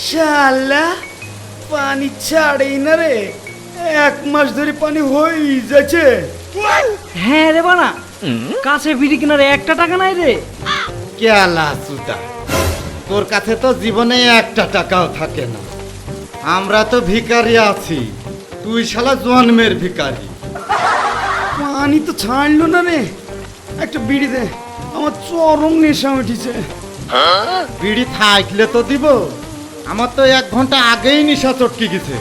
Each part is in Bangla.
শালা পানি ছাড়েই না রে, 1 মাস ধরে পানি হয়ে যাচ্ছে। হ্যাঁ রে বানা, কাছে বিড়ি কেনার 1টা টাকা নাই রে। কেলা সুতা, তোর কাছে তো জীবনে 1টা টাকাও থাকে না। আমরা তো ভিখারি আছি, তুই শালা জন্মের ভিখারি। পানি তো ছাড়লো না রে, একটা বিড়ি দে, আমার চরম নেশা উঠেছে। বিড়ি থাকলে তো দিব, আমার তো 1 ঘন্টা আগেই নেশা চটকে গেছে।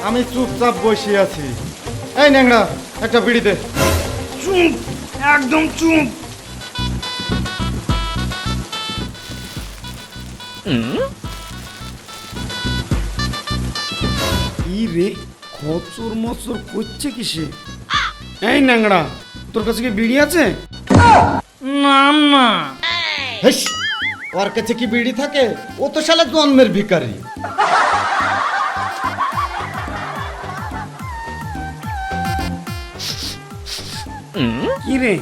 আমি চুপচাপ বসে আছি। এই ন্যাংরা, একটা বিড়ি দে। চুপ, একদম চুপ। কি রে, খচর মচর করছে কিসে? এই ন্যাংরা, তোর কাছে কি বিড়ি আছে? না না, হেস, ওর কাছে কি বিড়ি থাকে? ও তো শালা জন্মের ভিখারি। কি রে,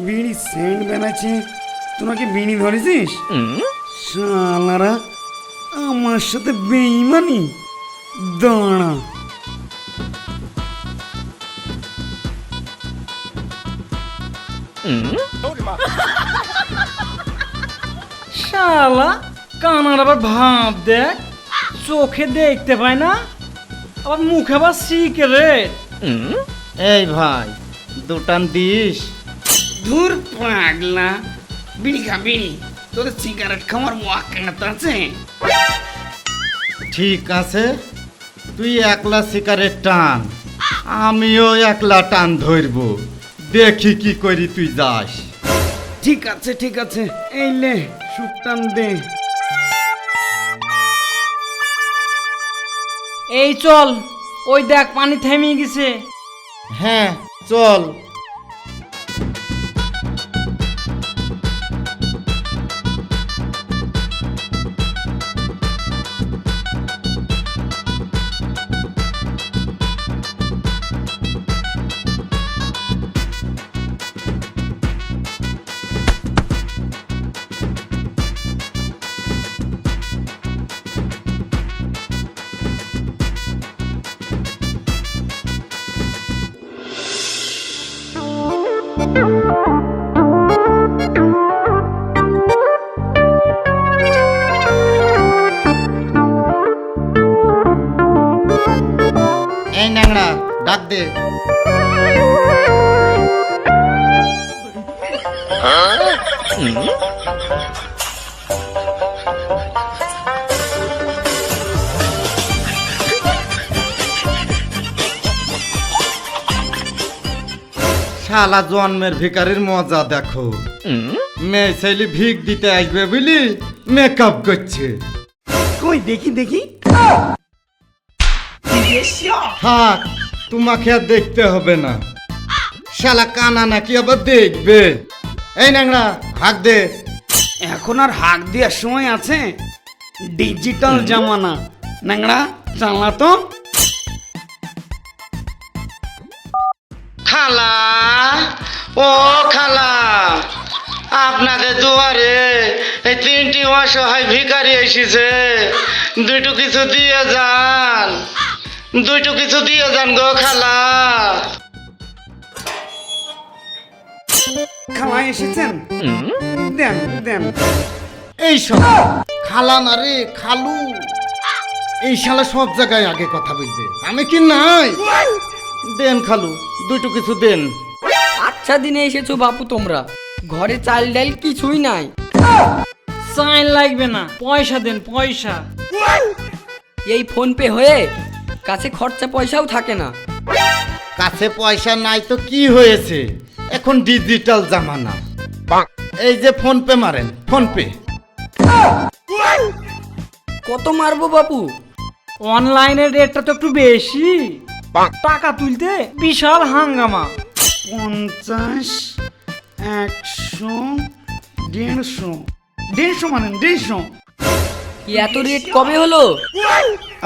বিড়ি সেন্ট বেনাচ্ছে, তোরা কি বিড়ি ধরেছিস? শালারা আমার সাথে বেইমানি। দাঁড়া, শালা কানার আবার ভাব দেখ, চোখে দেখতে পায় না, আবার মুখে আবার সিগারেট। এই ভাই, দুটান দিস। দূর পাগলা, বিড়ি খা বিড়ি, তোদের সিগারেট খাওয়ার ওয়াক্কাত আছে? ঠিক আছে, তুই একলা সিগারেট টান, আমিও একলা টান ধরব, দেখি কি করি তুই যাস। ঠিক আছে ঠিক আছে, এই লে সুটান দে। এই চল, ওই দেখ পানি থেমে গেছে। হ্যাঁ চল। এই ন্যাংরা, ডাক দে। শালা জন্মের ভিখারির মজা দেখো। মেয়ে ছেলে ভিক দিতে আসবে বুঝলি, মেকআপ করছে। কই দেখি দেখি। থাক, তোমাকে আর দেখতে হবে না। শালা কানা নাকি আবার দেখবে। এই ন্যাংরা, হাক দে। এখন আর হাক দেওয়ার সময় আছে? ডিজিটাল জামানা। ন্যাংরা চালা তো। খালা, ও খালা, আপনাদের দুয়ারে এই 3টি অসহায় ভিখারি এসেছে, দুটো কিছু দিয়ে যান, দুটো কিছু দিয়ে যান গো খালা। খালা এসেছেন, দেন দেন। এই সব খালা না রে, খালু। এই শালা সব জায়গায় আগে কথা বলবে, আমি কি নাই? দেন খালু, দুটো কিছু দেন। আচ্ছা দিনে এসেছো বাপু তোমরা, ঘরে চাল ডাল কিছুই নাই। চাইন লাগবে না, পয়সা দেন পয়সা। এই ফোন পে হয়ে কাছে খরচা পয়সাও থাকে না। কাছে পয়সা নাই তো কি হয়েছে, এখন ডিজিটাল জামানা। এই যে ফোন পে মারেন, ফোন পে। কত মারবো বাপু? অনলাইনের রেটটা তো একটু বেশি, টাকা তুলতে বিশাল হাঙ্গামা। 50, 100, 150। 150 মানেন 150। এত রেট কবে হলো?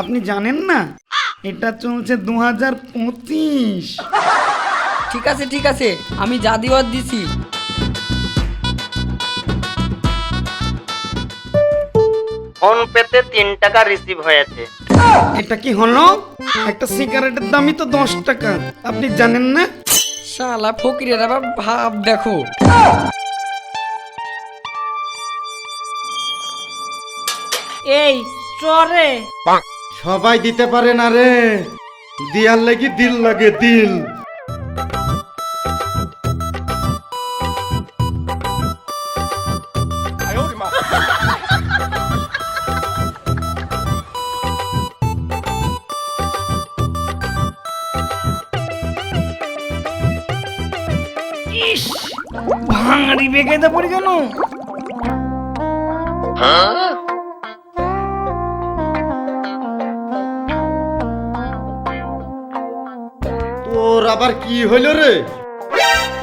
আপনি জানেন না, এটা চলছে 2025। ঠিক আছে ঠিক আছে, আমি যা দেওয়ার দিছি। ফোন পেতে 3 টাকা রিসিভ হয়েছে। এটা কি হলো? একটা সিগারেটের দামই তো 10 টাকা, আপনি জানেন না? শালা ফকিরের আবার ভাব দেখো। এই চরে সবাই দিতে পারে না রে, দিয়ার লাগি দিল লাগে, দিল। ইস ভাঙাড়ি বেকায়দা পড়ে কেন? তোর আবার কি হইল রে?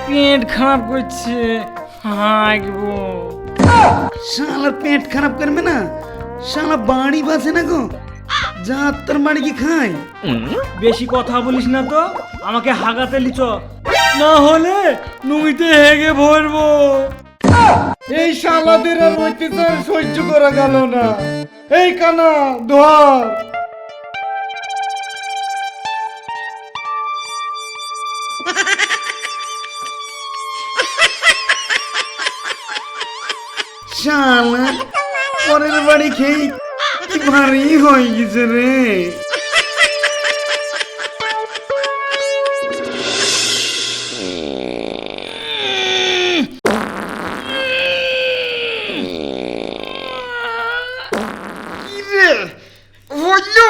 পেট খারাপ করছে, হাঁকবো। শালার পেট খারাপ করবে না, শালা বাড়ি বাসে না গো, যা তোর বাড়ি কি খায়? বেশি কথা বলিস না তো, আমাকে হাগাতে লিচ, না হলে নুইতে হেগে ভরবো। এই শালাদের আর অত্যাচার সহ্য করা গেল না। এই কানা ধর। শালা পরের বাড়ি খেয়ে কি ভারী হয়ে গেছে রে। কি রে হইলো?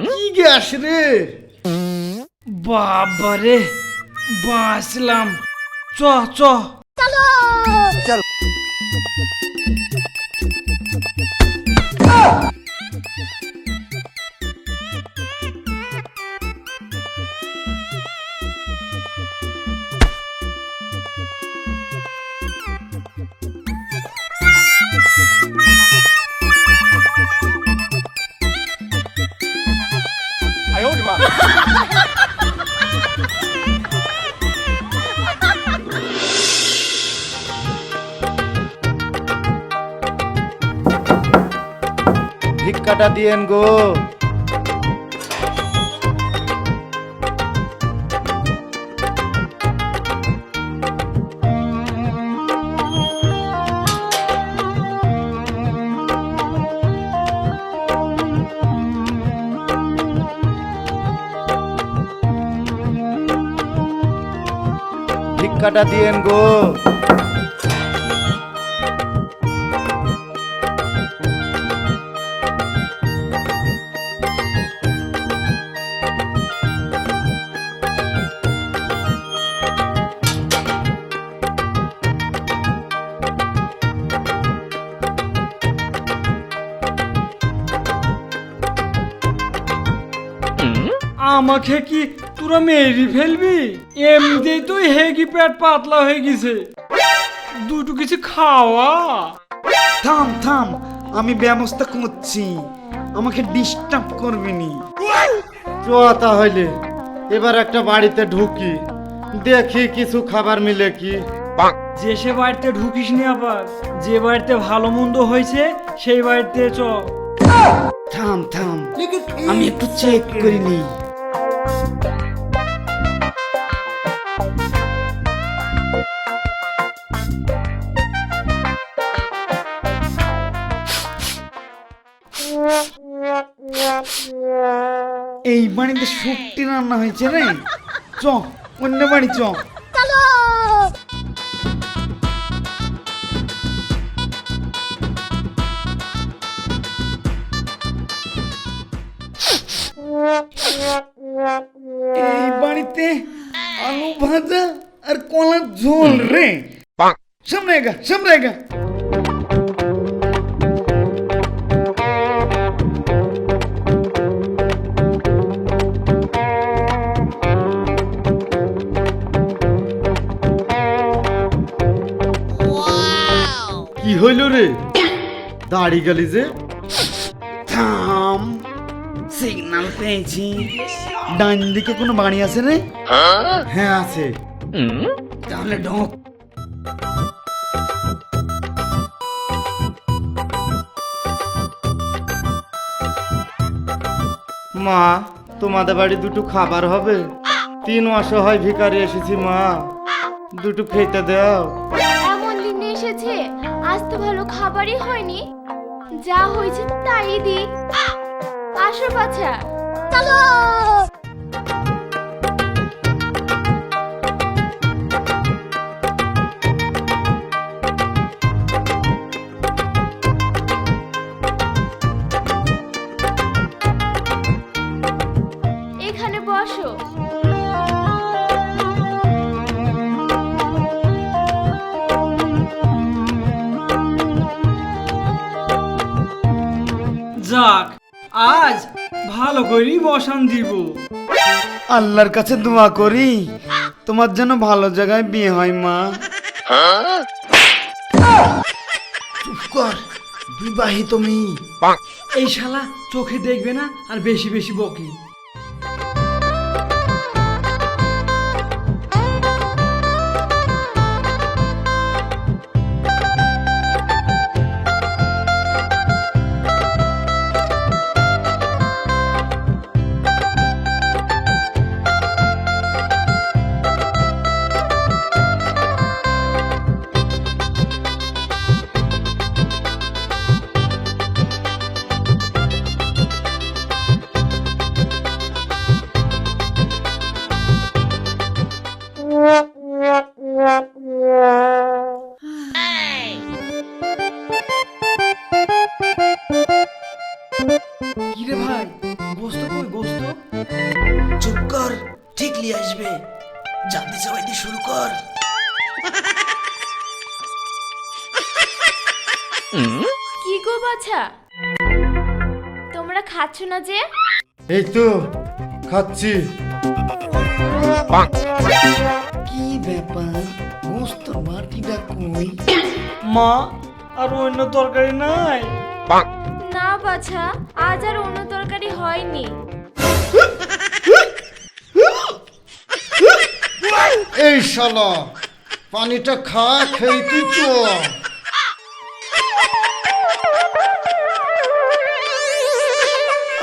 কি গ্যাস রে? বাবারে বাঁচলাম। চ চ ভিক্ষাটা দিয়েন গো। ভিক্ষাটা দিয়েন গো। আমাকে কি তোরা মেরি ফেলবি? এমনিতেই তো হেগি পেট পাতলা হয়ে গেছে, দুটো কিছু খাওয়া। থাম থাম, আমি ব্যবস্থা করছি, আমাকে ডিস্টার্ব করবিনি। চ তাহলে এবার একটা বাড়িতে ঢুকি, দেখি কিছু খাবার মিলে কি। যে সে বাড়িতে ঢুকিস নি আবার, যে বাড়িতে ভালো মন্দ হয়েছে সেই বাড়িতে চ। থাম থাম, আমি একটু চেক করিনি। এই বাড়িতে শুক্তি রান্না হয়েছে রে, চ অন্য বাড়ি চ। এই বাড়িতে আলু ভাজা আর কলার ঝোল রে, সামনে গা সামনে গা। কি হইল রে? দাড়ি গেলি যে? থাম, সিগন্যাল পেয়েছি। ডান দিকে কোনো বাড়ি আছে রে? হ্যাঁ আছে। তাহলে ঢোক। মা তোমাদের বাড়ি দুটো খাবার হবে? 3 অসহায় ভিখারি এসেছি মা, দুটো খেতে দাও। এমন দিন এসেছে, আজ তো ভালো খাবারই হয়নি। যা হয়েছে তাই দি। আসো বাছা, চলো। এখানে বসো। যাক, আজ ভালো করেই বসান দিব। আল্লাহর কাছে দোয়া করি তোমার যেন ভালো জায়গায় বিয়ে হয় মা। চুপ কর, বিবাহিত মেয়ে। এই শালা চোখে দেখবে না আর বেশি বেশি বকে। কিরে ভাই, গোস্ত কই গোস্ত? চুপ কর, ঠিক লিয়ে আসবে। জানতে চাইতে শুরু কর। কি গো বাছা, তোমরা খাচ্ছ না যে? এই তো খাচ্ছি। কি ব্যাপার, গোস্ত বাটিটা কই? মা, আর অন্য তরকারি নাই? না বাছা, আজ আর অন্য তরকারি হয়নি। এই শালা পানিটা খা, খেয়ে তুই চ।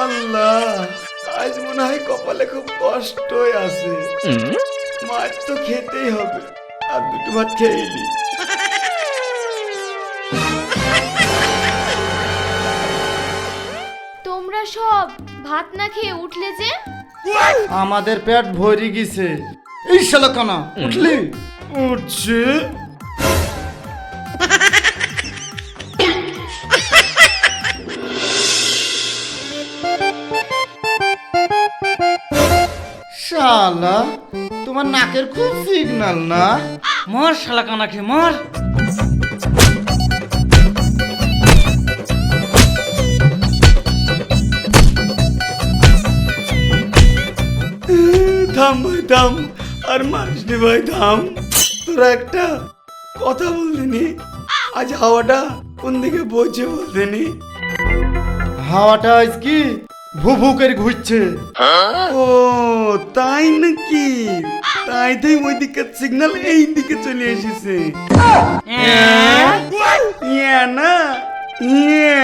আল্লাহ, আজ মনে হয় কপালে খুব কষ্টই আছে। মাছ তো খেতেই হবে, আর দুটো ভাত খেয়ে নি। তোমরা সব ভাত না খেয়ে উঠলে যে? আমাদের পেট ভরে গেছে। এই শালা কানা উঠলি? উঠছে। শালা তোমার নাকের খুব সিগন্যাল না? মর শালা কানাকে মর। থাম ভাই থাম, আর মারিস নি ভাই থাম। তোরা একটা কথা বলতেনি, আজ হাওয়াটা কোন দিকে বইছে বলতেনি? হাওয়াটা আজ কি ভু ভু করে ঘুরছে। ও তাই নাকি? তাই তাই ওই দিকের সিগন্যাল এই দিকে চলে এসেছে। ইয়া না ইয়া।